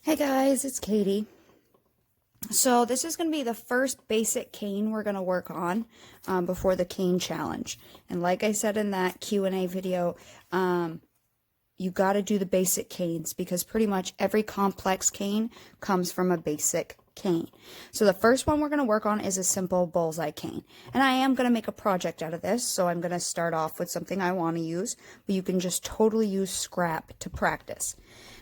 Hey guys, it's Katie. So this is going to be the first basic cane we're going to work on before the cane challenge. And like I said in that Q&A video, you got to do the basic canes because pretty much every complex cane comes from a basic cane. So the first one we're going to work on is a simple bullseye cane. And I am going to make a project out of this, so I'm going to start off with something I want to use, but you can just totally use scrap to practice.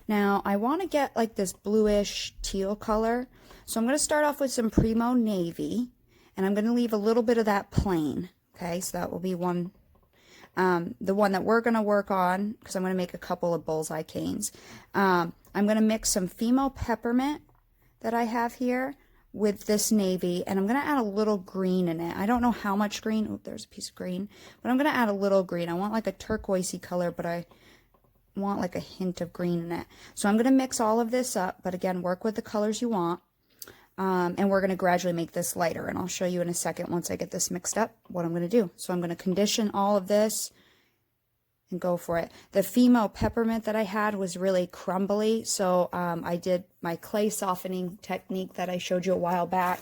Now, I want to get like this bluish teal color, so I'm going to start off with some Primo Navy, and I'm going to leave a little bit of that plain, okay? So that will be one, the one that we're going to work on, because I'm going to make a couple of bullseye canes. I'm going to mix some Fimo Peppermint that I have here with this navy, and I'm going to add a little green in it. I don't know how much green. Oh, there's a piece of green, but I'm going to add a little green. I want like a turquoisey color, but I want like a hint of green in it. So I'm going to mix all of this up, but again, work with the colors you want. And we're going to gradually make this lighter, and I'll show you in a second once I get this mixed up what I'm going to do. So I'm going to condition all of this and go for it. The Fimo Peppermint that I had was really crumbly, so I did my clay softening technique that I showed you a while back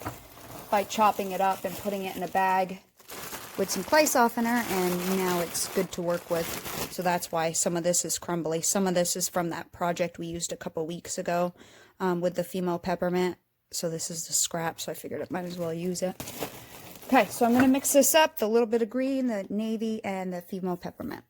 by chopping it up and putting it in a bag with some clay softener, and now it's good to work with. So that's why some of this is crumbly. Some of this is from that project we used a couple weeks ago with the Fimo Peppermint. So this is the scrap, so I figured I might as well use it. Okay, so I'm going to mix this up, the little bit of green, the navy, and the Fimo Peppermint.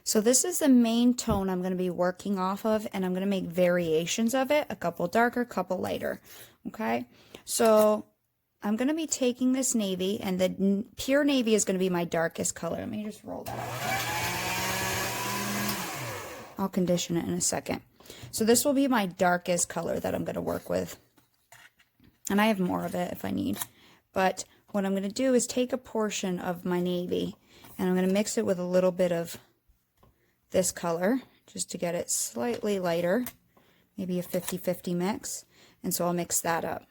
So this is the main tone I'm going to be working off of, and I'm going to make variations of it, a couple darker, a couple lighter. Okay, so I'm going to be taking this navy, and the pure navy is going to be my darkest color. Let me just roll that out. I'll condition it in a second. So this will be my darkest color that I'm going to work with. And I have more of it if I need. But what I'm going to do is take a portion of my navy, and I'm going to mix it with a little bit of this color, just to get it slightly lighter. Maybe a 50-50 mix. And so I'll mix that up.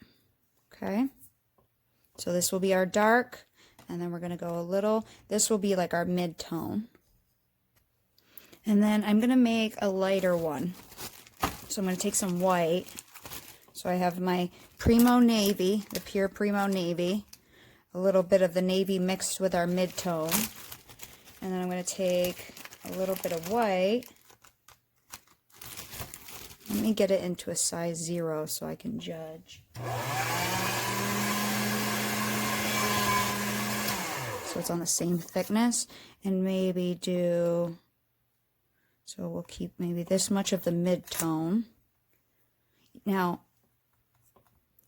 Okay. So this will be our dark, and then we're going to go a little, this will be like our mid-tone. And then I'm going to make a lighter one. So I'm going to take some white. So I have my Primo Navy, the pure Primo Navy, a little bit of the navy mixed with our mid-tone. And then I'm going to take a little bit of white. Let me get it into a size 0 so I can judge. So it's on the same thickness, and maybe do, so we'll keep maybe this much of the mid-tone. Now,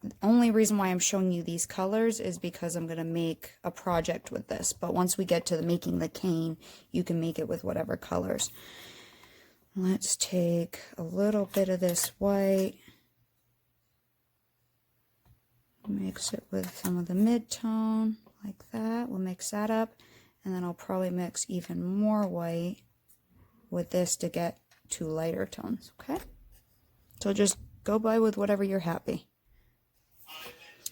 the only reason why I'm showing you these colors is because I'm going to make a project with this, but once we get to making the cane, you can make it with whatever colors. Let's take a little bit of this white, mix it with some of the mid-tone. Like that. We'll mix that up, and then I'll probably mix even more white with this to get 2 lighter tones. Okay, so just go by with whatever you're happy.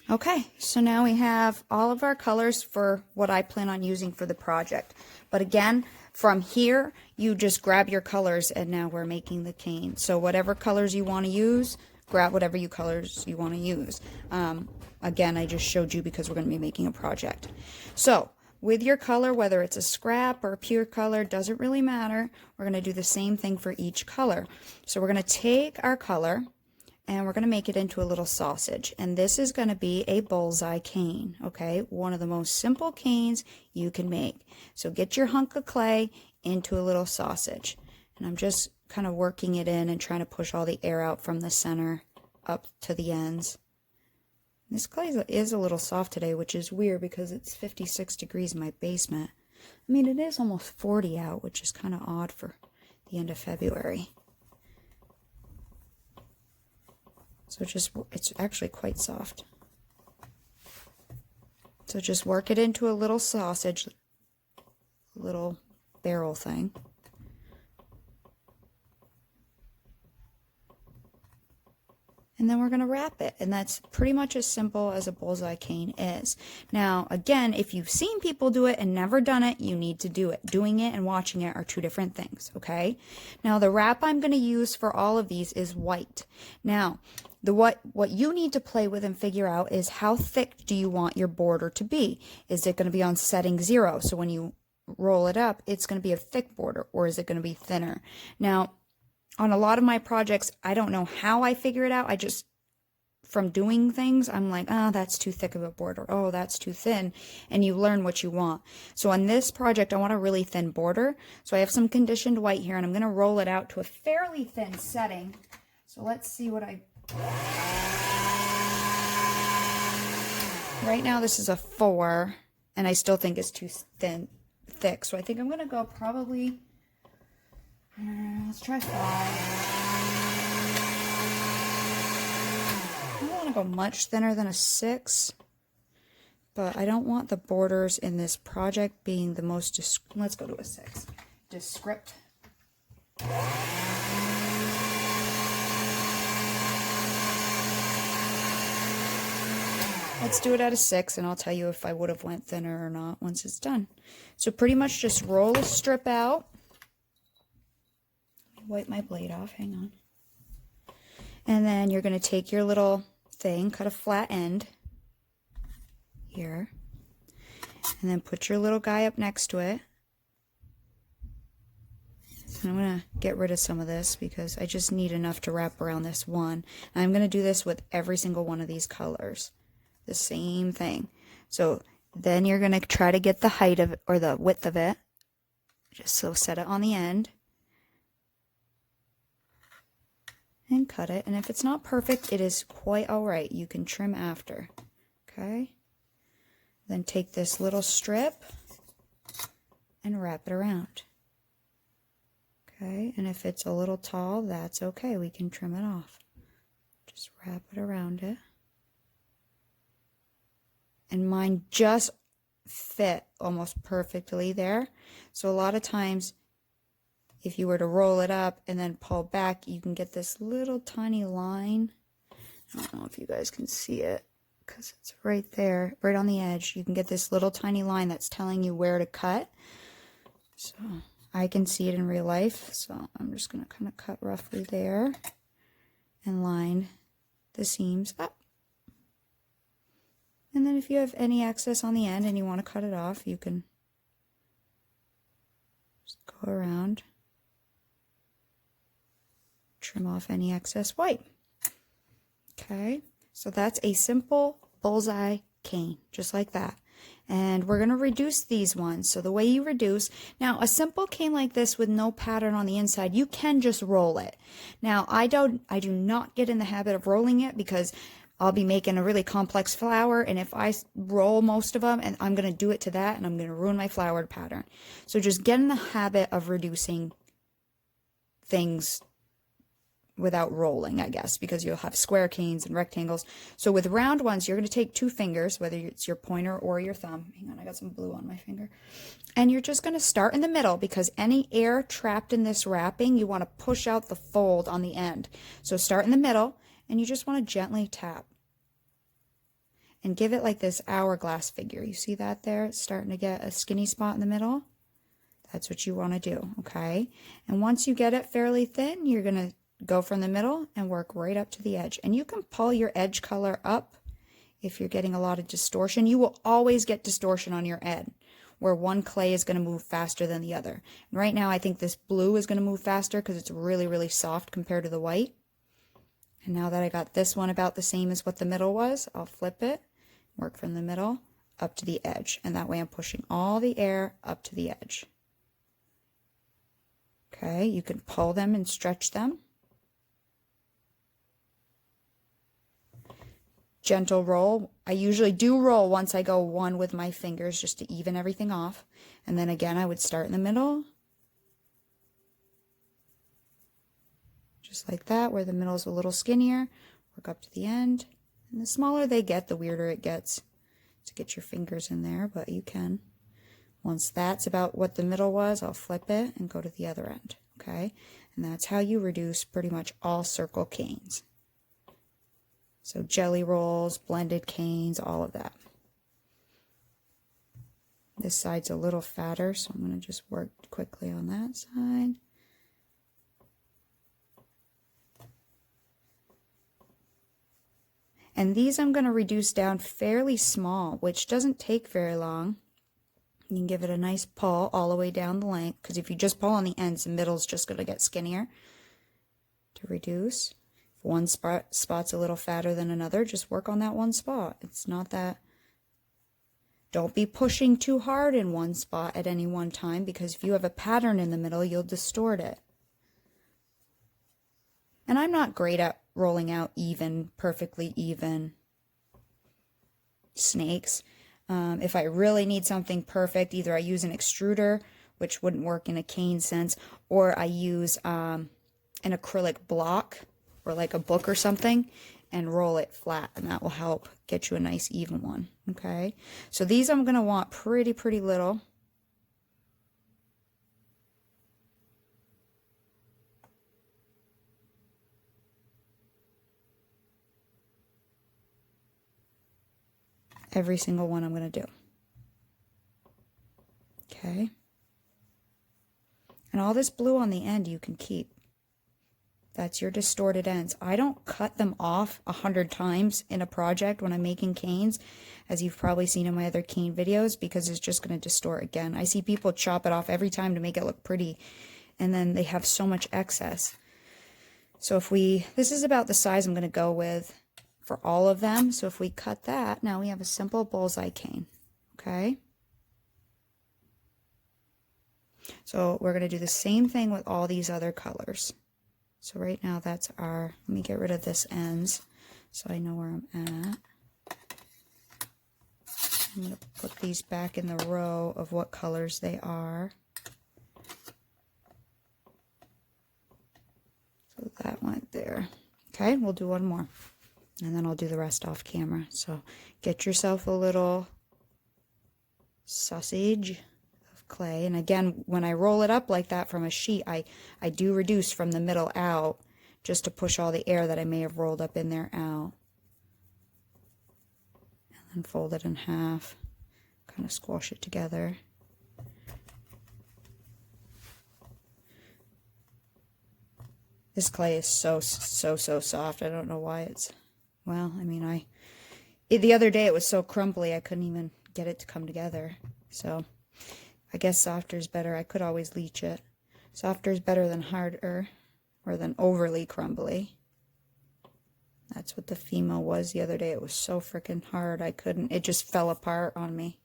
Okay, so now we have all of our colors for what I plan on using for the project. But again, from here you just grab your colors, and now we're making the cane. So whatever colors you want to use, grab whatever colors you want to use. Again, I just showed you because we're going to be making a project. So with your color, whether it's a scrap or a pure color, doesn't really matter. We're going to do the same thing for each color. So we're going to take our color, and we're going to make it into a little sausage. And this is going to be a bullseye cane, okay? One of the most simple canes you can make. So get your hunk of clay into a little sausage. And I'm just kind of working it in and trying to push all the air out from the center up to the ends. This clay is a little soft today, which is weird because it's 56 degrees in my basement. I mean, it is almost 40 out, which is kind of odd for the end of February. So it's actually quite soft. So just work it into a little sausage, little barrel thing. And then we're going to wrap it. And that's pretty much as simple as a bullseye cane is. Now, again, if you've seen people do it and never done it, you need to do it. Doing it and watching it are two different things, okay? Now, the wrap I'm going to use for all of these is white. Now, what you need to play with and figure out is how thick do you want your border to be? Is it going to be on setting 0? So when you roll it up, it's going to be a thick border, or is it going to be thinner? Now, on a lot of my projects, I don't know how I figure it out. I just, from doing things, I'm like, oh, that's too thick of a border. Oh, that's too thin. And you learn what you want. So on this project, I want a really thin border. So I have some conditioned white here, and I'm going to roll it out to a fairly thin setting. So let's see what right now this is a 4, and I still think it's too thick. So I think I'm going to go probably, let's try 5. I don't want to go much thinner than a 6, but I don't want the borders in this project being the most, let's go to a 6. Descript. Let's do it at a 6, and I'll tell you if I would have went thinner or not once it's done. So pretty much just roll a strip out. Wipe my blade off, hang on. And then you're going to take your little thing, cut a flat end here, and then put your little guy up next to it. And I'm going to get rid of some of this because I just need enough to wrap around this one. And I'm going to do this with every single one of these colors. The same thing. So then you're going to try to get the height of it, or the width of it. Just so set it on the end. And cut it. And if it's not perfect, it is quite alright. You can trim after. Okay? Then take this little strip and wrap it around. Okay? And if it's a little tall, that's okay. We can trim it off. Just wrap it around it. And mine just fit almost perfectly there. So a lot of times, if you were to roll it up and then pull back, you can get this little tiny line. I don't know if you guys can see it because it's right there, right on the edge. You can get this little tiny line that's telling you where to cut. So I can see it in real life. So I'm just going to kind of cut roughly there and line the seams up. And then if you have any excess on the end and you want to cut it off, you can just go around, trim off any excess white. Okay, so that's a simple bullseye cane, just like that. And we're going to reduce these ones. So the way you reduce, now a simple cane like this with no pattern on the inside, you can just roll it. Now I do not get in the habit of rolling it because I'll be making a really complex flower, and if I roll most of them, and I'm going to do it to that, and I'm going to ruin my flowered pattern. So just get in the habit of reducing things without rolling, I guess, because you'll have square canes and rectangles. So with round ones, you're going to take 2 fingers, whether it's your pointer or your thumb. Hang on, I got some blue on my finger. And you're just going to start in the middle, because any air trapped in this wrapping, you want to push out the fold on the end. So start in the middle, and you just want to gently tap. And give it like this hourglass figure. You see that there? It's starting to get a skinny spot in the middle. That's what you want to do, okay? And once you get it fairly thin, you're going to go from the middle and work right up to the edge. And you can pull your edge color up if you're getting a lot of distortion. You will always get distortion on your edge, where one clay is going to move faster than the other. And right now, I think this blue is going to move faster because it's really, really soft compared to the white. And now that I got this one about the same as what the middle was, I'll flip it. Work from the middle up to the edge, and that way I'm pushing all the air up to the edge. Okay, you can pull them and stretch them. Gentle roll. I usually do roll once I go one with my fingers just to even everything off. And then again, I would start in the middle. Just like that, where the middle is a little skinnier. Work up to the end. And the smaller they get, the weirder it gets to get your fingers in there, but you can. Once that's about what the middle was, I'll flip it and go to the other end, okay? And that's how you reduce pretty much all circle canes. So jelly rolls, blended canes, all of that. This side's a little fatter, so I'm going to just work quickly on that side. And these I'm going to reduce down fairly small, which doesn't take very long. You can give it a nice pull all the way down the length, because if you just pull on the ends, the middle's just going to get skinnier. To reduce. If one spot's a little fatter than another, just work on that one spot. It's not that... Don't be pushing too hard in one spot at any one time, because if you have a pattern in the middle, you'll distort it. And I'm not great at rolling out perfectly even snakes. If I really need something perfect, either I use an extruder, which wouldn't work in a cane sense, or I use an acrylic block or like a book or something and roll it flat, and that will help get you a nice even one. Okay, so these I'm going to want pretty little. Every single one I'm going to do. Okay. And all this blue on the end you can keep. That's your distorted ends. I don't cut them off 100 times in a project when I'm making canes, as you've probably seen in my other cane videos, because it's just going to distort again. I see people chop it off every time to make it look pretty, and then they have so much excess. So this is about the size I'm going to go with for all of them. So if we cut that, now we have a simple bullseye cane. Okay. So we're going to do the same thing with all these other colors. So right now that's let me get rid of this ends so I know where I'm at. I'm going to put these back in the row of what colors they are. So that went there. Okay, we'll do one more. And then I'll do the rest off camera. So get yourself a little sausage of clay. And again, when I roll it up like that from a sheet, I do reduce from the middle out just to push all the air that I may have rolled up in there out. And then fold it in half, kind of squash it together. This clay is so soft. I don't know why it's... Well, I mean, the other day it was so crumbly I couldn't even get it to come together. So I guess softer is better. I could always leach it. Softer is better than harder, or than overly crumbly. That's what the Fimo was the other day. It was so freaking hard. It just fell apart on me.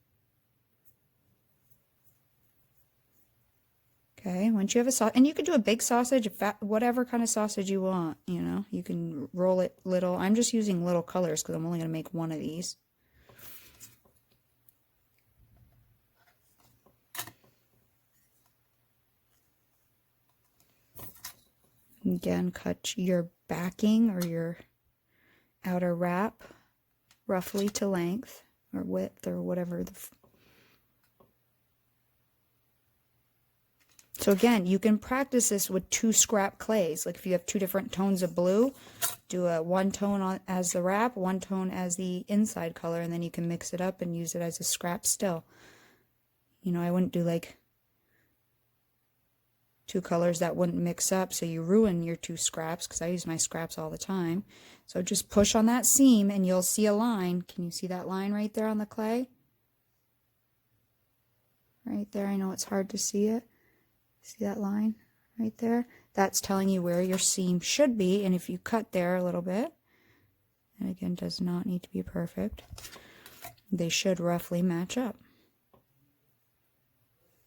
Okay, once you have a sausage, and you can do a big sausage, whatever kind of sausage you want, you know. You can roll it little. I'm just using little colors because I'm only going to make one of these. Again, cut your backing or your outer wrap roughly to length or width or whatever. So again, you can practice this with 2 scrap clays. Like if you have 2 different tones of blue, do one tone as the wrap, one tone as the inside color, and then you can mix it up and use it as a scrap still. You know, I wouldn't do like 2 colors that wouldn't mix up, so you ruin your 2 scraps, because I use my scraps all the time. So just push on that seam and you'll see a line. Can you see that line right there on the clay? Right there. I know it's hard to see it. See that line right there? That's telling you where your seam should be, and if you cut there a little bit, and again, does not need to be perfect, they should roughly match up.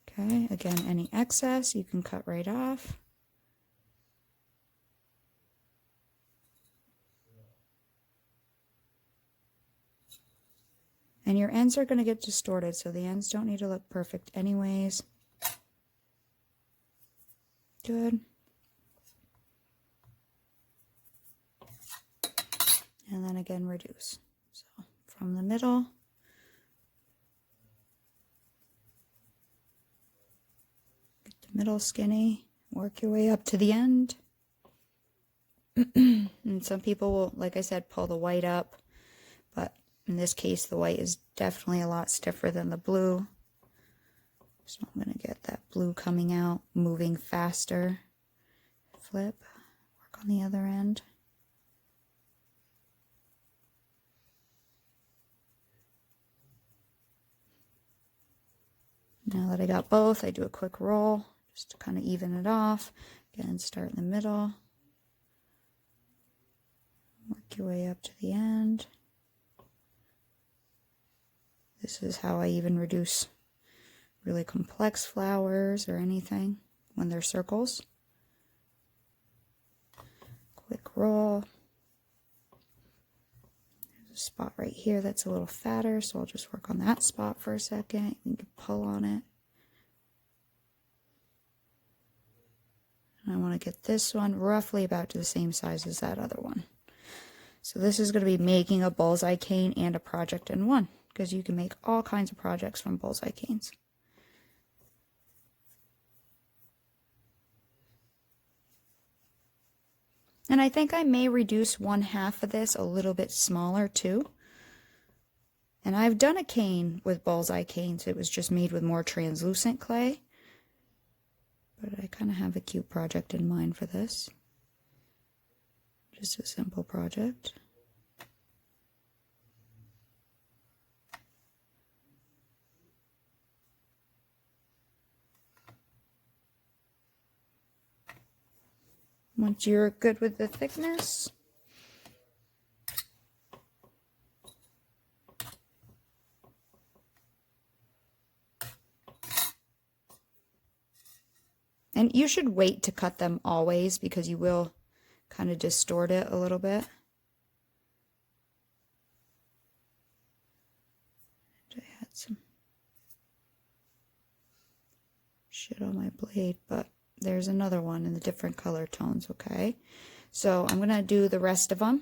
Okay, again, any excess you can cut right off. And your ends are going to get distorted, so the ends don't need to look perfect anyways. Good. And then again, reduce. So from the middle, get the middle skinny, work your way up to the end. And some people will, like I said, pull the white up, but in this case the white is definitely a lot stiffer than the blue. So I'm going to get that blue coming out, moving faster. Flip, work on the other end. Now that I got both, I do a quick roll just to kind of even it off. Again, start in the middle. Work your way up to the end. This is how I even reduce really complex flowers or anything when they're circles. Quick roll. There's a spot right here that's a little fatter, so I'll just work on that spot for a second. You can pull on it. And I want to get this one roughly about to the same size as that other one. So this is going to be making a bullseye cane and a project in one, because you can make all kinds of projects from bullseye canes. And I think I may reduce 1/2 of this a little bit smaller too. And I've done a cane with bullseye canes. It was just made with more translucent clay. But I kind of have a cute project in mind for this. Just a simple project. Once you're good with the thickness, and you should wait to cut them always because you will kind of distort it a little bit. I had some shit on my blade, but there's another one in the different color tones, okay? So I'm going to do the rest of them,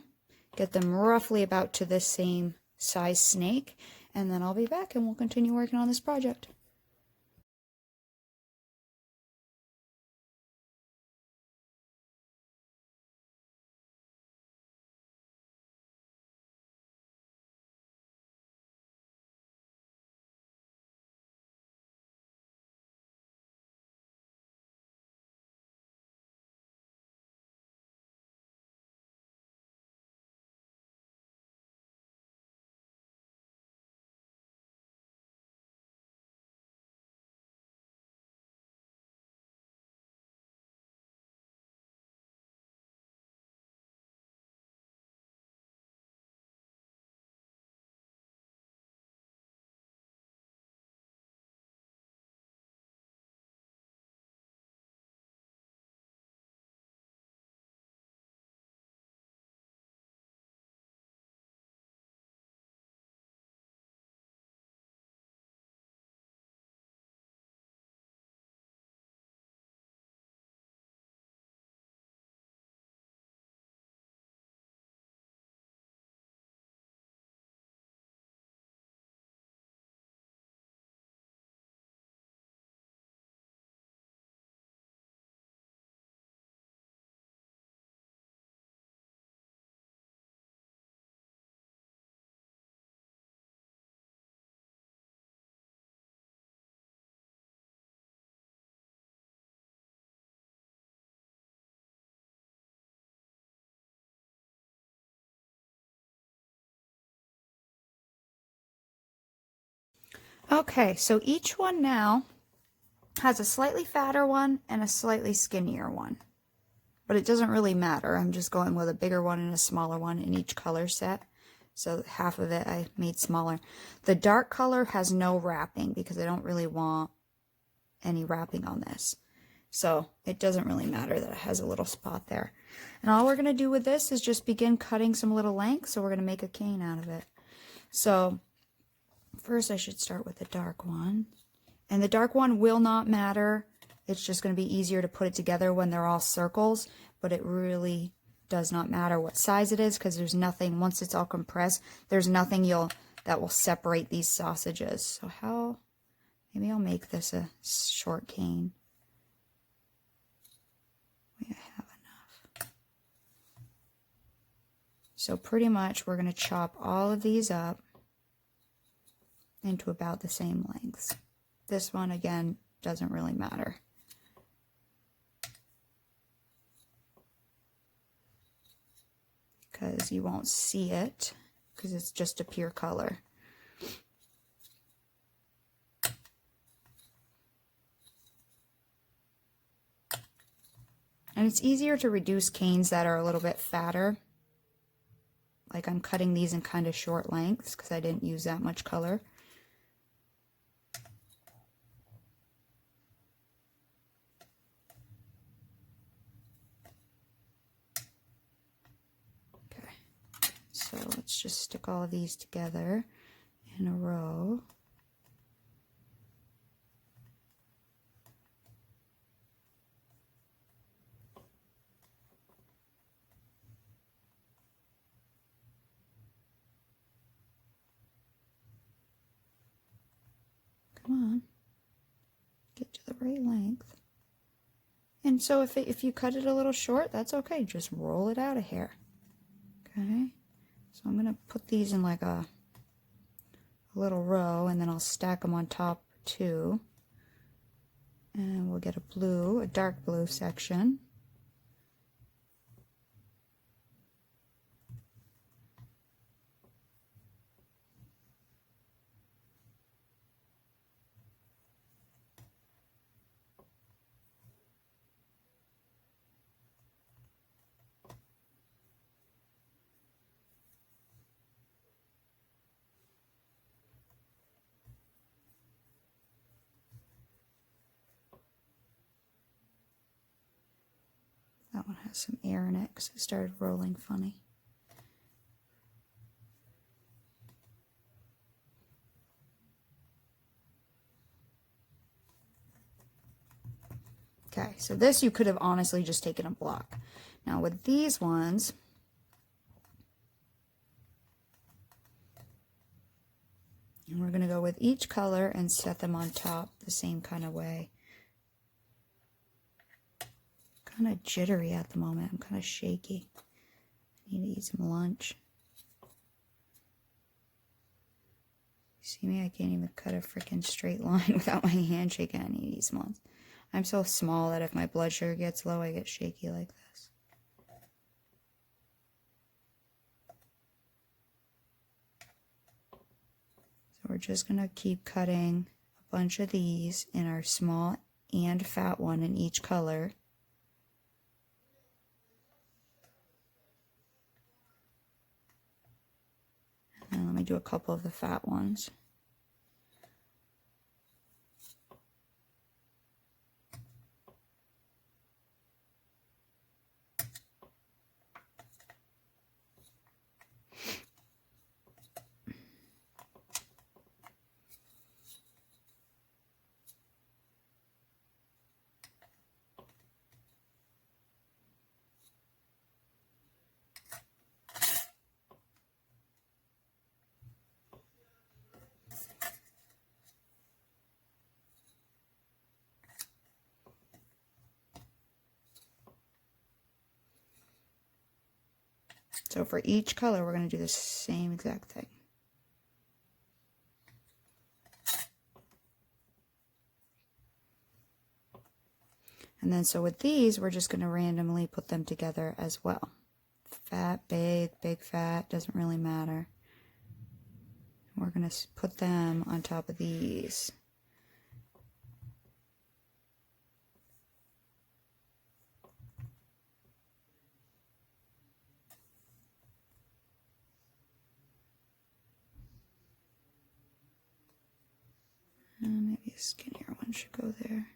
get them roughly about to the same size snake, and then I'll be back and we'll continue working on this project. Okay, so each one now has a slightly fatter one and a slightly skinnier one. But it doesn't really matter. I'm just going with a bigger one and a smaller one in each color set. So half of it I made smaller. The dark color has no wrapping because I don't really want any wrapping on this. So it doesn't really matter that it has a little spot there. And all we're going to do with this is just begin cutting some little lengths. So we're going to make a cane out of it. So first I should start with the dark one. And the dark one will not matter. It's just going to be easier to put it together when they're all circles. But it really does not matter what size it is because there's nothing, once it's all compressed, there's nothing that will separate these sausages. So maybe I'll make this a short cane. We have enough. So pretty much we're going to chop all of these up into about the same lengths. This one, again, doesn't really matter. Because you won't see it, because it's just a pure color. And it's easier to reduce canes that are a little bit fatter. Like I'm cutting these in kind of short lengths because I didn't use that much color. Okay, so let's just stick all of these together in a row. Come on, get to the right length. And so if you cut it a little short, that's okay. Just roll it out a hair. Okay, so I'm gonna put these in like a little row, and then I'll stack them on top too. And we'll get a dark blue section. That one has some air in it because it started rolling funny. Okay, so this you could have honestly just taken a block. Now with these ones, and we're going to go with each color and set them on top the same kind of way. Kind of jittery at the moment. I'm kind of shaky. I need to eat some lunch. You see me? I can't even cut a freaking straight line without my hand shaking. I need to eat some lunch. I'm so small that if my blood sugar gets low, I get shaky like this. So we're just going to keep cutting a bunch of these in our small and fat one in each color. And let me do a couple of the fat ones. So for each color, we're going to do the same exact thing. And then so with these, we're just going to randomly put them together as well. Fat, big, big, fat, doesn't really matter. We're going to put them on top of these. Maybe a skinnier one should go there.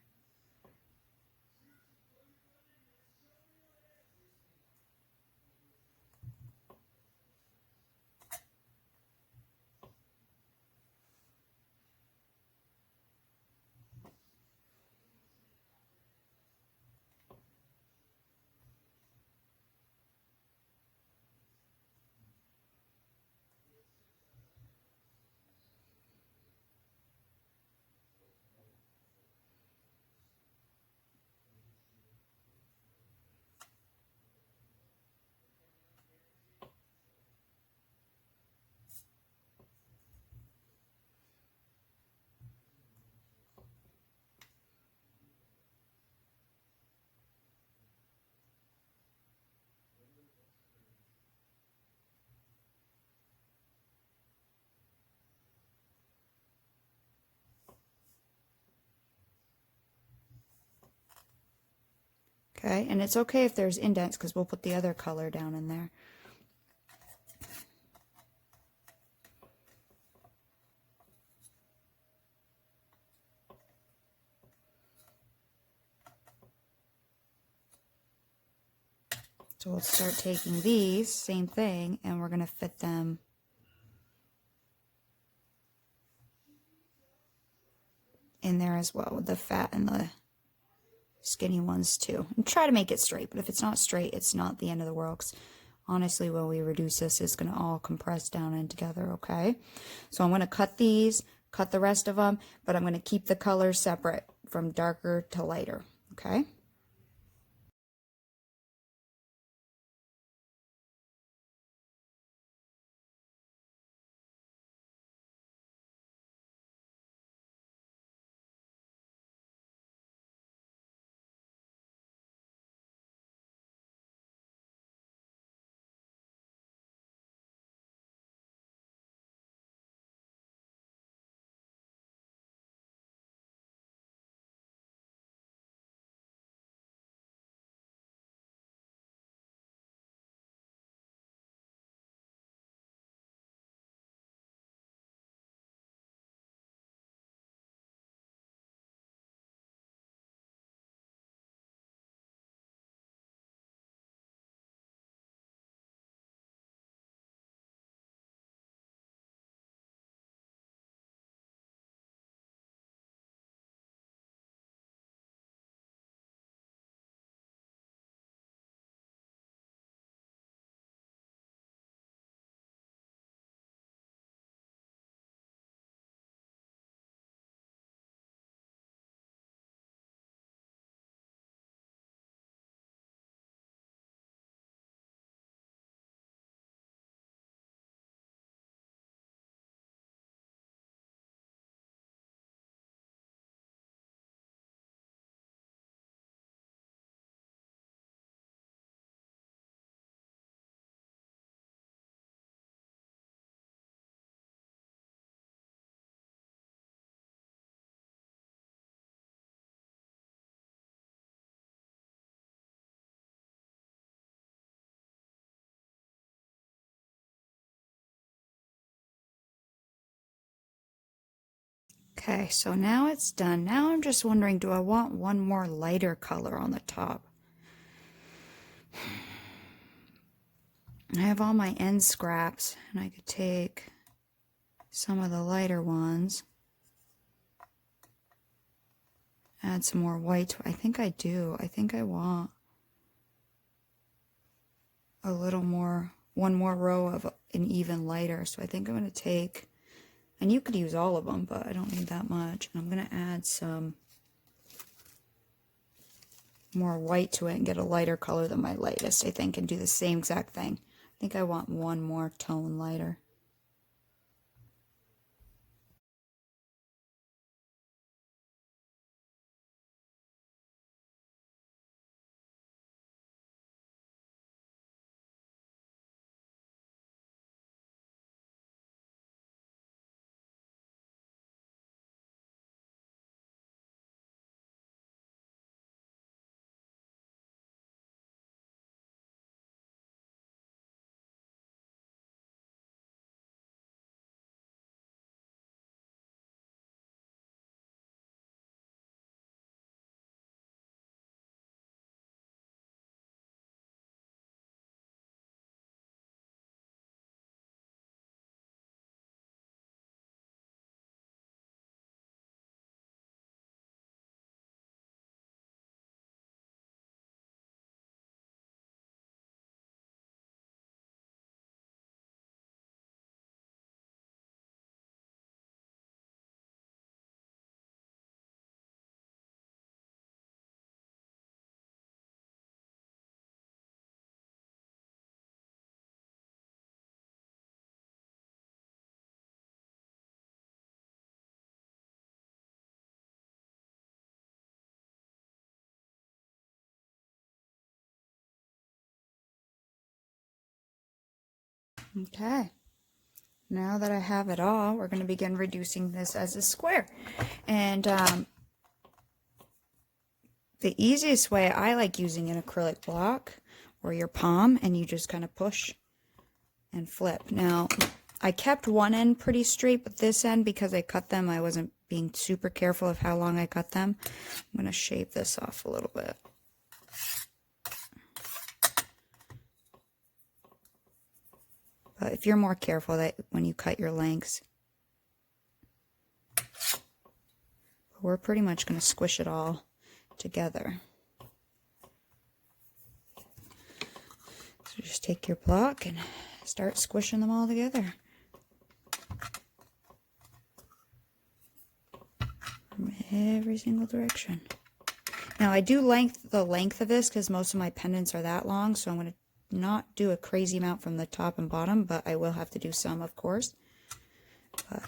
Okay, and it's okay if there's indents because we'll put the other color down in there. So we'll start taking these, same thing, and we're going to fit them in there as well with the fat and the skinny ones too. And try to make it straight, but if it's not straight, it's not the end of the world. 'Cause honestly, when we reduce this, it's going to all compress down in together, okay? So I'm going to cut these, cut the rest of them, but I'm going to keep the colors separate from darker to lighter, okay? Okay, so now it's done. Now I'm just wondering, do I want one more lighter color on the top? I have all my end scraps, and I could take some of the lighter ones, add some more white. I think I do. I think I want a little more, one more row of an even lighter. So I think I'm going to take, and you could use all of them, but I don't need that much. And I'm going to add some more white to it and get a lighter color than my lightest, I think, and do the same exact thing. I think I want one more tone lighter. Okay, now that I have it all, we're going to begin reducing this as a square. And The easiest way, I like using an acrylic block or your palm, and you just kind of push and flip. Now, I kept one end pretty straight, but this end, because I cut them, I wasn't being super careful of how long I cut them. I'm going to shave this off a little bit. But if you're more careful that when you cut your lengths, we're pretty much going to squish it all together. So just take your block and start squishing them all together. From every single direction. Now I do the length of this because most of my pendants are that long, so I'm going to not do a crazy amount from the top and bottom, but I will have to do some, of course. But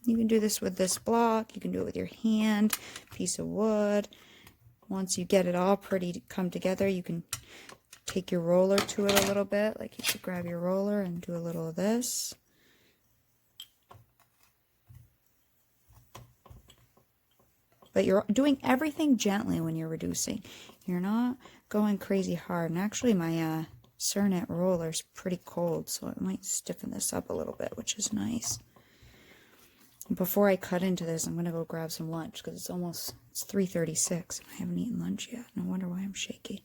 you can do this with this block, you can do it with your hand, piece of wood. Once you get it all pretty to come together, you can take your roller to it a little bit. Like you could grab your roller and do a little of this. But you're doing everything gently when you're reducing. You're not going crazy hard. And actually my Cernet roller is pretty cold, so it might stiffen this up a little bit, which is nice. Before I cut into this, I'm going to go grab some lunch because it's 3:36. I haven't eaten lunch yet. No wonder why I'm shaky.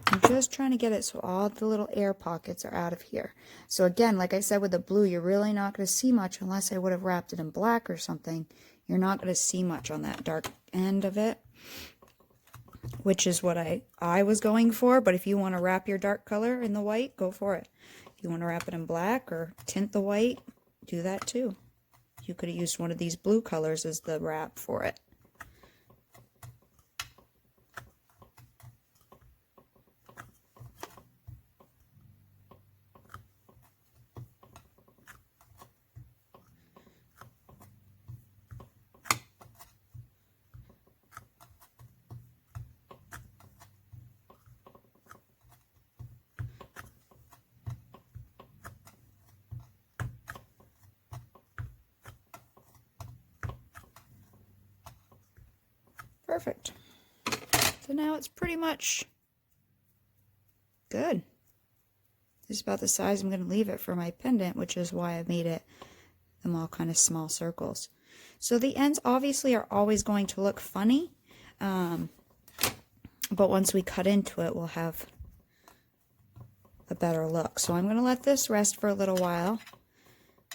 I'm just trying to get it so all the little air pockets are out of here. So again, like I said with the blue, you're really not going to see much unless I would have wrapped it in black or something. You're not going to see much on that dark end of it, which is what I was going for. But if you want to wrap your dark color in the white, go for it. If you want to wrap it in black or tint the white, do that too. You could have used one of these blue colors as the wrap for it. Perfect. So now it's pretty much good. This is about the size I'm going to leave it for my pendant, which is why I made them all kind of small circles. So the ends obviously are always going to look funny, but once we cut into it, we'll have a better look. So I'm going to let this rest for a little while,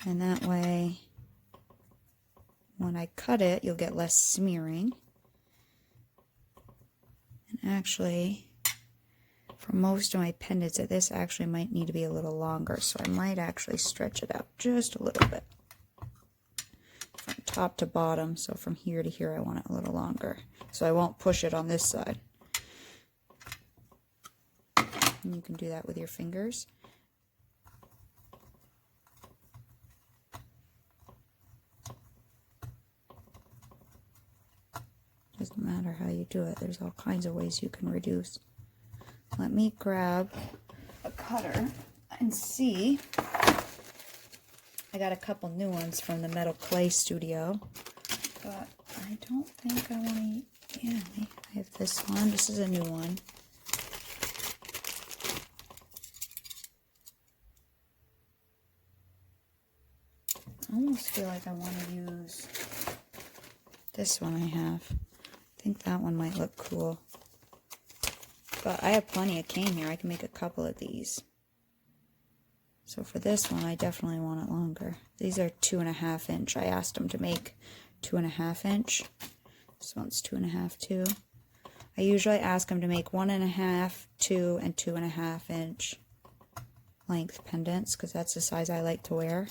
and that way when I cut it, you'll get less smearing. And actually, for most of my pendants, this actually might need to be a little longer, so I might actually stretch it out just a little bit. From top to bottom, so from here to here I want it a little longer. So I won't push it on this side. And you can do that with your fingers. Doesn't matter how you do it. There's all kinds of ways you can reduce. Let me grab a cutter and see. I got a couple new ones from the Metal Clay Studio, but I don't think I want to. Yeah, I have this one. This is a new one. I almost feel like I want to use this one I have. I think that one might look cool. But I have plenty of cane here. I can make a couple of these. So for this one, I definitely want it longer. These are 2.5 inch. I asked them to make 2.5 inch. This one's 2.5 too. I usually ask them to make 1.5, 2, and 2.5 inch length pendants because that's the size I like to wear.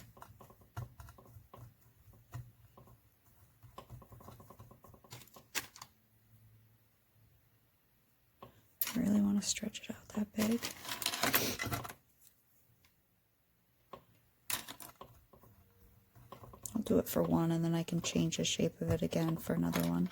I really want to stretch it out that big. I'll do it for one, and then I can change the shape of it again for another one.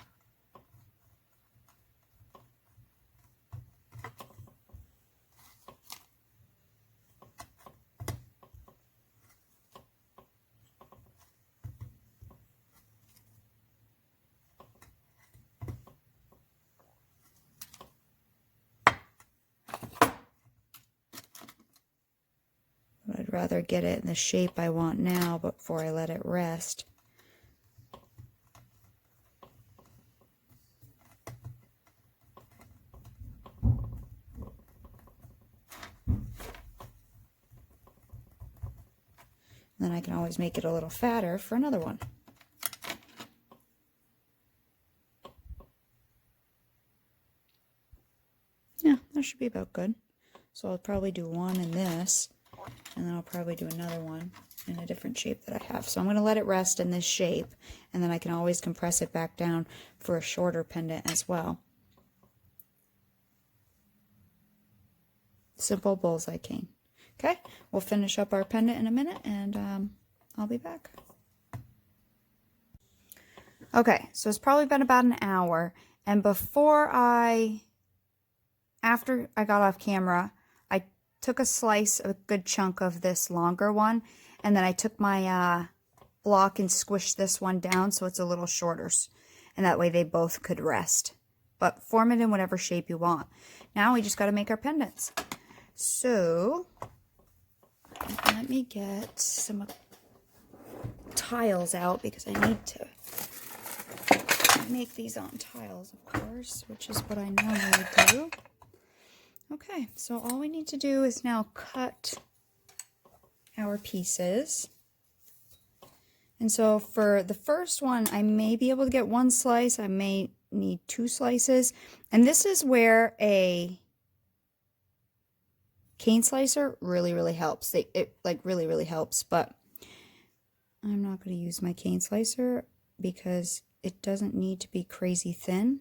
I'd rather get it in the shape I want now before I let it rest. Then I can always make it a little fatter for another one. Yeah, that should be about good. So I'll probably do one in this, and then I'll probably do another one in a different shape that I have. So I'm going to let it rest in this shape, and then I can always compress it back down for a shorter pendant as well. Simple bullseye cane. Okay, we'll finish up our pendant in a minute, and I'll be back. Okay, so it's probably been about an hour, and after I got off camera, I took a good chunk of this longer one, and then I took my block and squished this one down so it's a little shorter, and that way they both could rest. But form it in whatever shape you want. Now we just got to make our pendants. So let me get some tiles out because I need to make these on tiles, of course, which is what I normally do. Okay, so all we need to do is now cut our pieces. And so for the first one, I may be able to get one slice. I may need 2 slices. And this is where a cane slicer really helps. It like really helps, but I'm not going to use my cane slicer because it doesn't need to be crazy thin.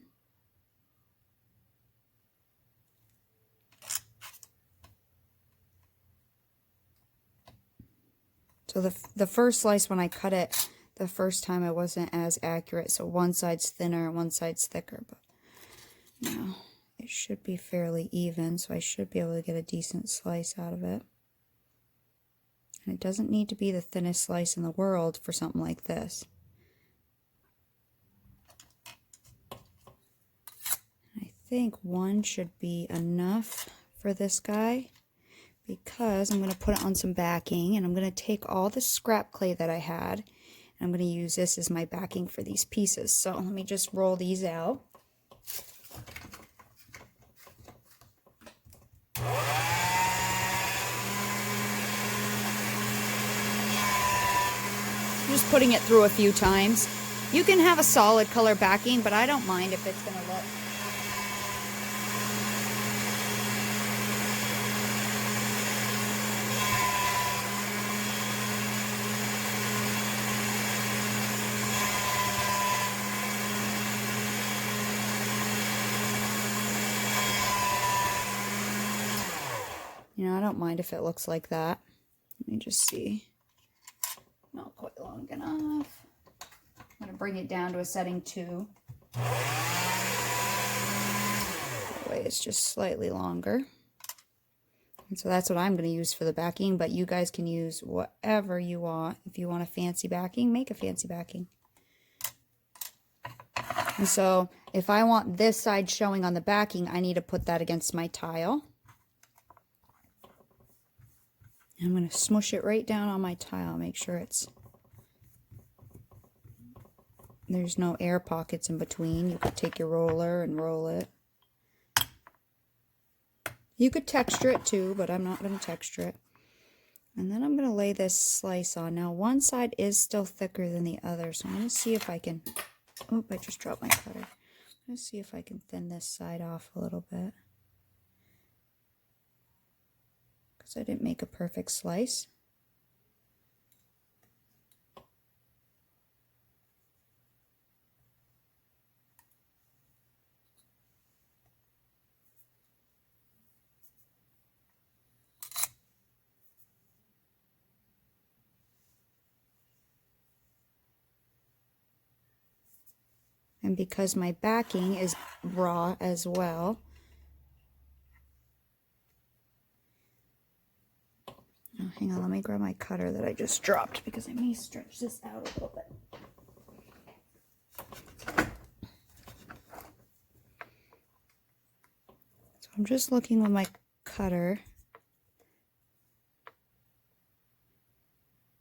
So the first slice, when I cut it the first time, I wasn't as accurate. So one side's thinner and one side's thicker, but now it should be fairly even, so I should be able to get a decent slice out of it. And it doesn't need to be the thinnest slice in the world for something like this. I think one should be enough for this guy, because I'm going to put it on some backing, and I'm going to take all the scrap clay that I had, and I'm going to use this as my backing for these pieces. So let me just roll these out. Just putting it through a few times. You can have a solid color backing, but I don't mind if it's going to look. You know, I don't mind if it looks like that. Let me just see. Not quite long enough. I'm going to bring it down to a setting 2. That way it's just slightly longer. And so that's what I'm going to use for the backing, but you guys can use whatever you want. If you want a fancy backing, make a fancy backing. And so if I want this side showing on the backing, I need to put that against my tile. I'm going to smush it right down on my tile, make sure there's no air pockets in between. You could take your roller and roll it. You could texture it too, but I'm not going to texture it. And then I'm going to lay this slice on. Now one side is still thicker than the other, so I'm going to see if I can, oop, I just dropped my cutter. I'm going to see if I can thin this side off a little bit. Because I didn't make a perfect slice. And because my backing is raw as well, oh, hang on, let me grab my cutter that I just dropped because I may stretch this out a little bit. So I'm just looking with my cutter.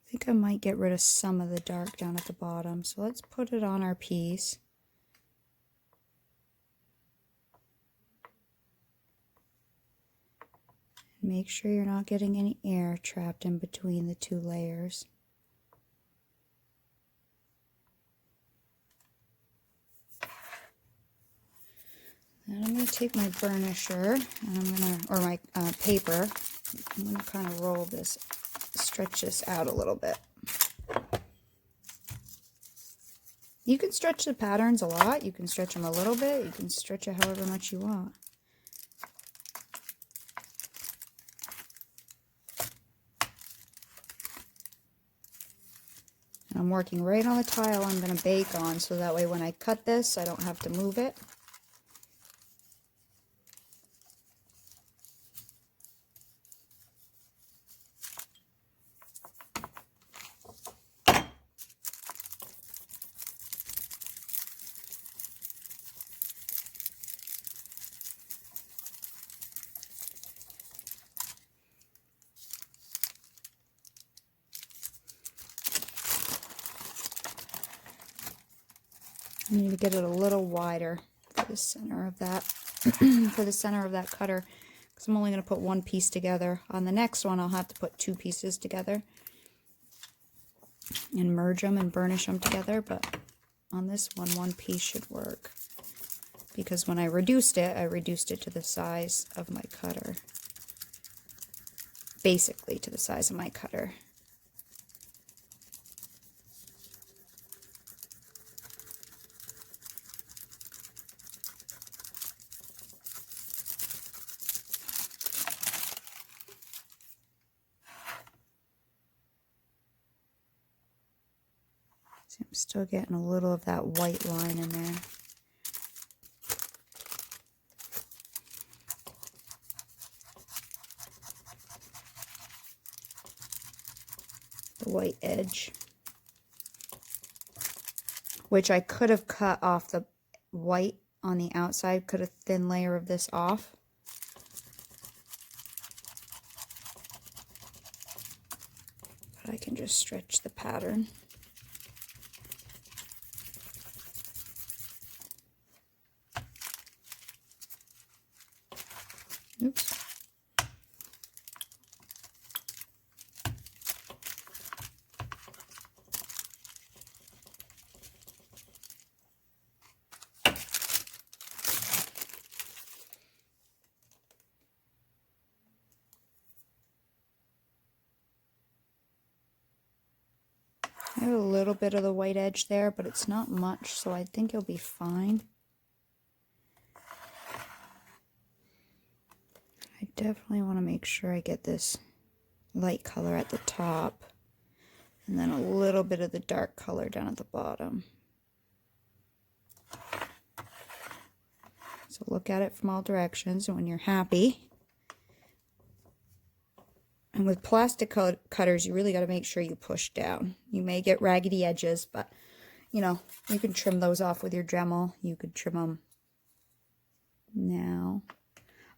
I think I might get rid of some of the dark down at the bottom. So let's put it on our piece. Make sure you're not getting any air trapped in between the two layers. Then I'm going to take my burnisher and I'm going to, or my paper, I'm going to kind of roll this, stretch this out a little bit. You can stretch the patterns a lot. You can stretch them a little bit. You can stretch it however much you want. And I'm working right on the tile I'm going to bake on, so that way when I cut this, I don't have to move it. I need to get it a little wider for the center of that, for the center of that cutter, because I'm only going to put one piece together. On the next one, I'll have to put two pieces together and merge them and burnish them together, but on this one piece should work, because when I reduced it to the size of my cutter, basically to the size of my cutter. See, I'm still getting a little of that white line in there. The white edge, which I could have cut off the white on the outside, cut a thin layer of this off. But I can just stretch the pattern. Oops. I have a little bit of the white edge there, but it's not much, so I think it'll be fine. I definitely want to make sure I get this light color at the top, and then a little bit of the dark color down at the bottom. So look at it from all directions, and when you're happy. And with plastic cutters, you really got to make sure you push down. You may get raggedy edges, but, you know, you can trim those off with your Dremel. You could trim them now.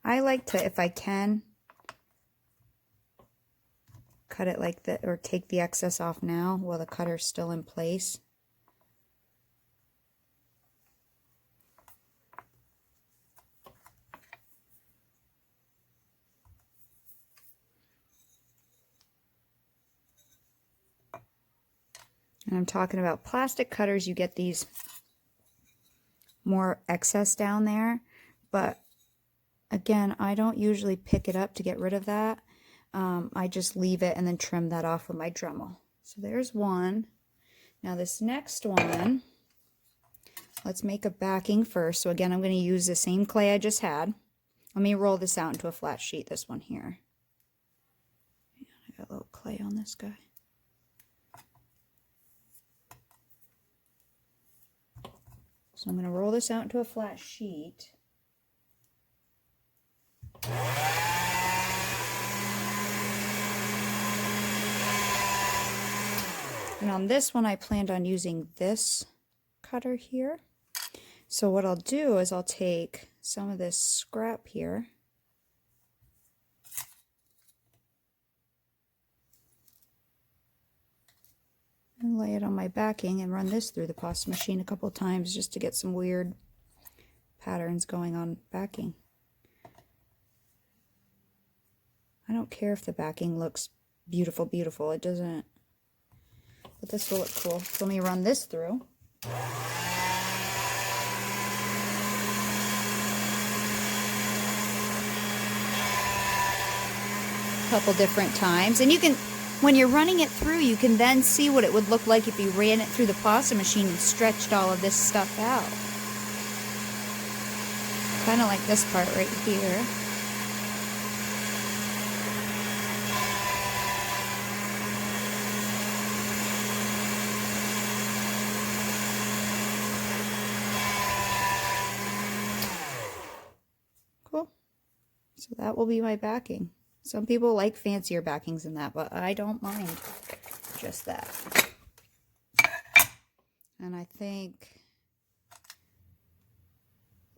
I like to, if I can, cut it like that, or take the excess off now while the cutter's still in place. And I'm talking about plastic cutters, you get these more excess down there, but again, I don't usually pick it up to get rid of that. I just leave it and then trim that off with my Dremel. So there's one. Now this next one, let's make a backing first. So again, I'm going to use the same clay I just had. Let me roll this out into a flat sheet, this one here. I got a little clay on this guy. So I'm going to roll this out into a flat sheet. And on this one, I planned on using this cutter here. So what I'll do is I'll take some of this scrap here and lay it on my backing and run this through the pasta machine a couple times just to get some weird patterns going on backing. I don't care if the backing looks beautiful, it doesn't, but this will look cool. So let me run this through. A couple different times, and you can, when you're running it through, you can then see what it would look like if you ran it through the pasta machine and stretched all of this stuff out. Kind of like this part right here. Cool. So that will be my backing. Some people like fancier backings than that, but I don't mind just that. And I think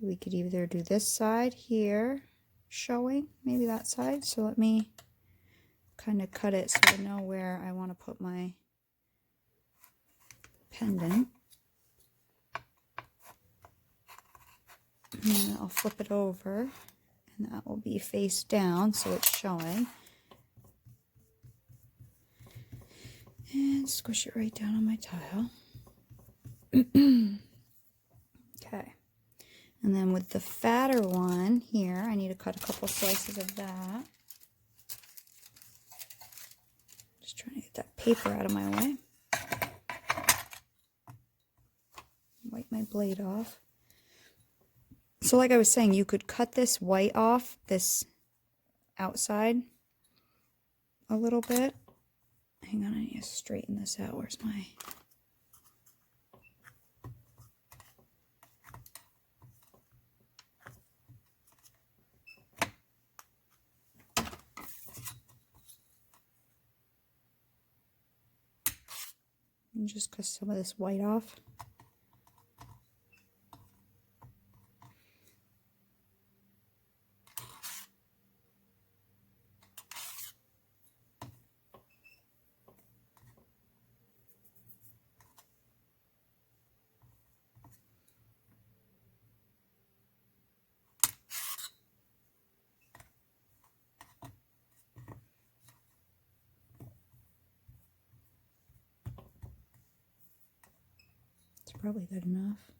we could either do this side here, showing, maybe that side. So let me kind of cut it so I know where I want to put my pendant. And then I'll flip it over. And that will be face down, so it's showing. And squish it right down on my tile. Okay. And then with the fatter one here, I need to cut a couple slices of that. Just trying to get that paper out of my way. Wipe my blade off. So like I was saying, you could cut this white off, this outside, a little bit. Hang on, I need to straighten this out. Where's my... And just cut some of this white off. Probably good enough.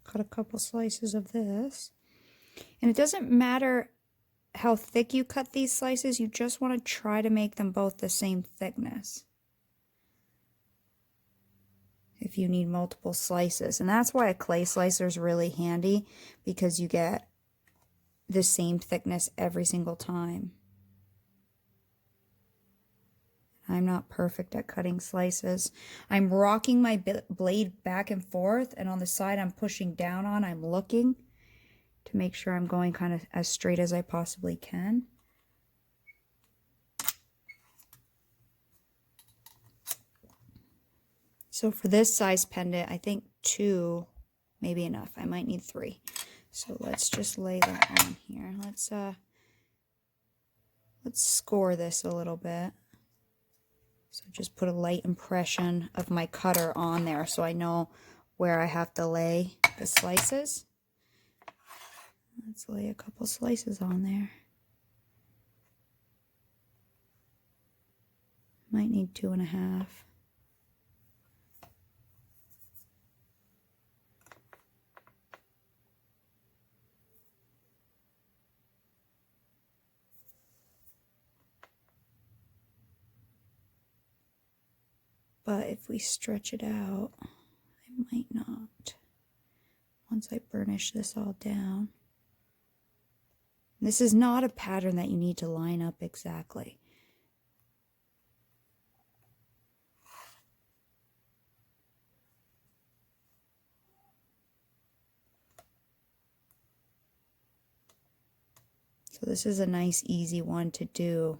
Cut a couple slices of this. And it doesn't matter how thick you cut these slices, you just want to try to make them both the same thickness. If you need multiple slices. And that's why a clay slicer is really handy, because you get the same thickness every single time. I'm not perfect at cutting slices. I'm rocking my blade back and forth, and on the side I'm pushing down on, I'm looking to make sure I'm going kind of as straight as I possibly can. So for this size pendant, I think 2 may be enough. I might need 3. So let's just lay that on here. Let's score this a little bit. So just put a light impression of my cutter on there so I know where I have to lay the slices. Let's lay a couple slices on there. Might need 2.5. But if we stretch it out, I might not. Once I burnish this all down. This is not a pattern that you need to line up exactly. So this is a nice, easy one to do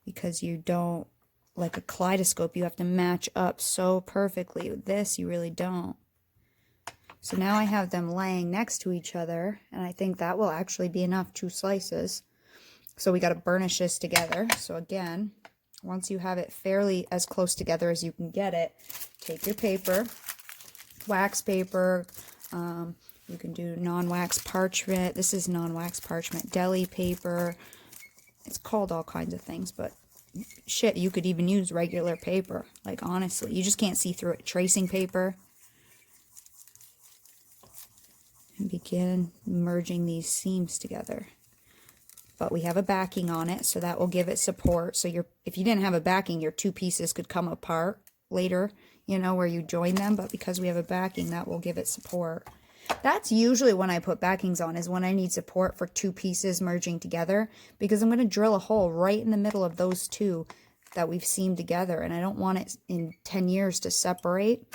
because you don't, like a kaleidoscope, you have to match up so perfectly. With this, you really don't. So now I have them laying next to each other, and I think that will actually be enough 2 slices. So we got to burnish this together. So again, once you have it fairly as close together as you can get it, take your paper, wax paper, you can do non-wax parchment. This is non-wax parchment, deli paper. It's called all kinds of things, but shit, you could even use regular paper. Like, honestly, you just can't see through it. Tracing paper. And begin merging these seams together. But we have a backing on it, so that will give it support. So if you didn't have a backing, your 2 pieces could come apart later, you know, where you join them. But because we have a backing, that will give it support. That's usually when I put backings on, is when I need support for 2 pieces merging together, because I'm going to drill a hole right in the middle of those 2 that we've seamed together, and I don't want it in 10 years to separate.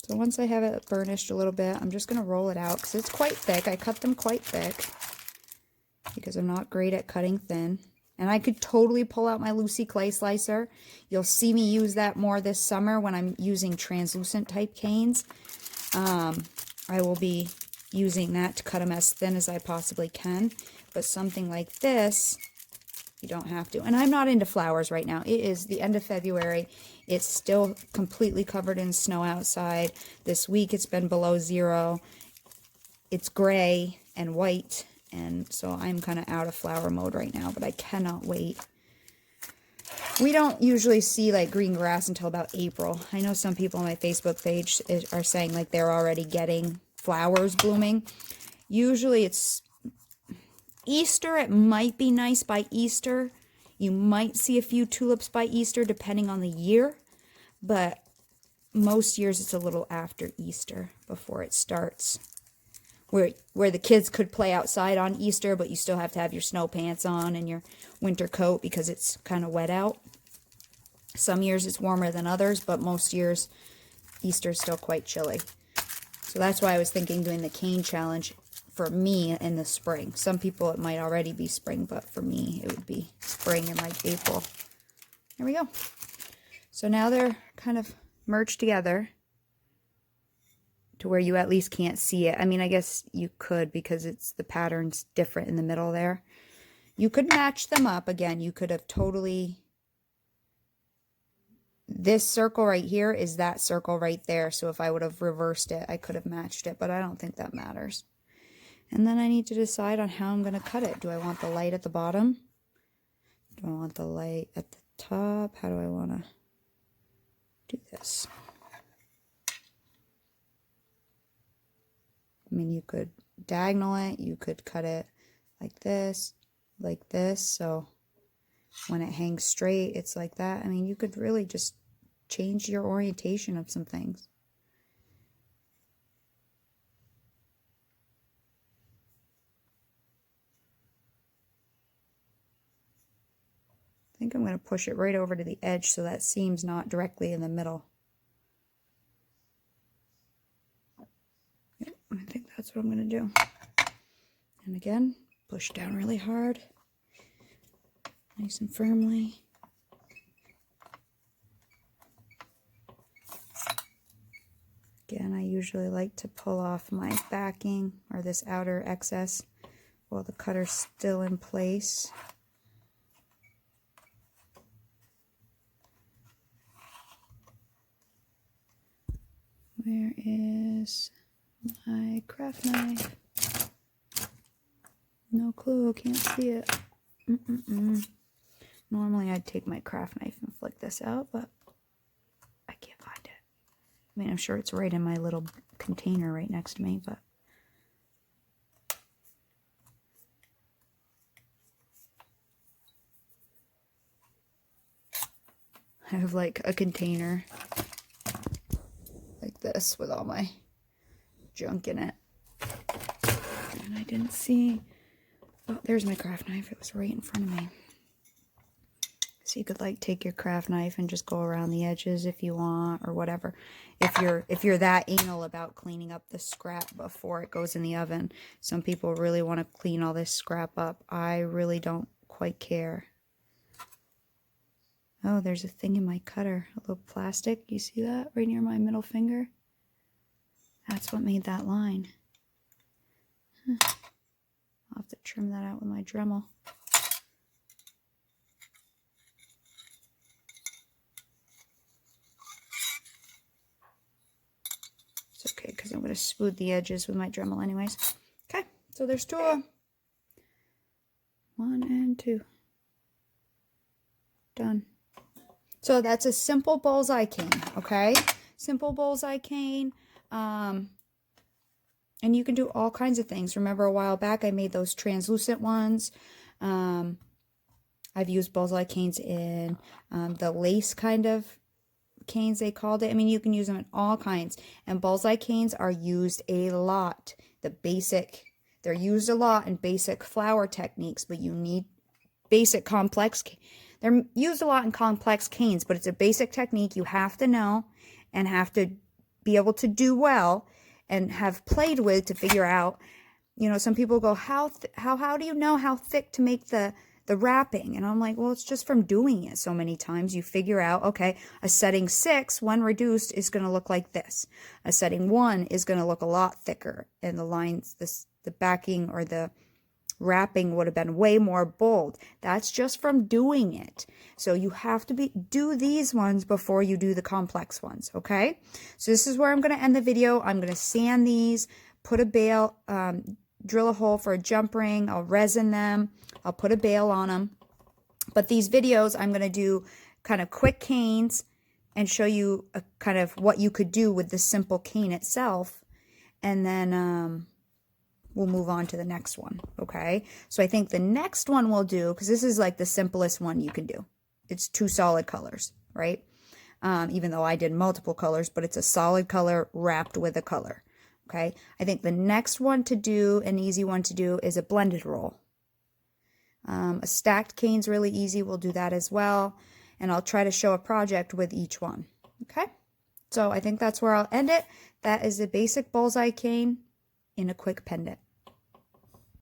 So once I have it burnished a little bit, I'm just going to roll it out because it's quite thick. I cut them quite thick because I'm not great at cutting thin. And I could totally pull out my Lucy clay slicer. You'll see me use that more this summer when I'm using translucent type canes. I will be using that to cut them as thin as I possibly can. But something like this, you don't have to. And I'm not into flowers right now. It is the end of February. It's still completely covered in snow outside. This week it's been below 0. It's gray and white. And so I'm kind of out of flower mode right now, but I cannot wait. We don't usually see like green grass until about April. I know some people on my Facebook page are saying like they're already getting flowers blooming. Usually it's Easter. It might be nice by Easter. You might see a few tulips by Easter depending on the year, but most years it's a little after Easter before it starts. Where the kids could play outside on Easter, but you still have to have your snow pants on and your winter coat because it's kind of wet out. Some years it's warmer than others, but most years Easter is still quite chilly. So that's why I was thinking doing the cane challenge for me in the spring. Some people it might already be spring, but for me it would be spring in like April. There we go. So now they're kind of merged together to where you at least can't see it. I mean, I guess you could because it's the pattern's different in the middle there. You could match them up. Again, you could have totally... This circle right here is that circle right there. So if I would have reversed it, I could have matched it, but I don't think that matters. And then I need to decide on how I'm going to cut it. Do I want the light at the bottom? Do I want the light at the top? How do I want to do this? I mean, you could diagonal it, you could cut it like this, so when it hangs straight, it's like that. I mean, you could really just change your orientation of some things. I think I'm going to push it right over to the edge so that seam's not directly in the middle. I think that's what I'm going to do. And again, push down really hard, nice and firmly. Again, I usually like to pull off my backing or this outer excess while the cutter's still in place. Where is my craft knife? No clue, can't see it. Normally I'd take my craft knife and flick this out, but I can't find it. I mean, I'm sure it's right in my little container right next to me, but I have like a container like this with all my junk in it. And I didn't see, oh, there's my craft knife. It was right in front of me. So you could like take your craft knife and just go around the edges if you want, or whatever. If you're that anal about cleaning up the scrap before it goes in the oven. Some people really want to clean all this scrap up. I really don't quite care. Oh, there's a thing in my cutter, a little plastic. You see that right near my middle finger? That's what made that line. I'll have to trim that out with my Dremel. It's okay, because I'm going to smooth the edges with my Dremel anyways. Okay, so there's 2 of them. 1 and 2. Done. So that's a simple bullseye cane, okay? Simple bullseye cane. And you can do all kinds of things. Remember a while back I made those translucent ones. I've used bullseye canes in the lace kind of canes, they called it. I mean, you can use them in all kinds. And bullseye canes are used a lot. They're used a lot in basic flower techniques, but you need basic complex. They're used a lot in complex canes, but it's a basic technique you have to know and have to be able to do well and have played with to figure out. You know, some people go, how do you know how thick to make the wrapping? And I'm like, well, it's just from doing it so many times. You figure out, okay, a setting 6, when reduced, is going to look like this. A setting 1 is going to look a lot thicker, and the lines, the backing or the wrapping would have been way more bold. That's just from doing it. So you have to do these ones before you do the complex ones, okay? So this is where I'm going to end the video. I'm going to sand these, put a bail, drill a hole for a jump ring. I'll resin them. I'll put a bail on them. But these videos, I'm going to do kind of quick canes and show you a kind of what you could do with the simple cane itself. And then we'll move on to the next one, okay? So I think the next one we'll do, because this is like the simplest one you can do. It's 2 solid colors, right? Even though I did multiple colors, but it's a solid color wrapped with a color, okay? I think the next one to do, an easy one to do, is a blended roll. A stacked cane's really easy. We'll do that as well. And I'll try to show a project with each one, okay? So I think that's where I'll end it. That is a basic bullseye cane in a quick pendant.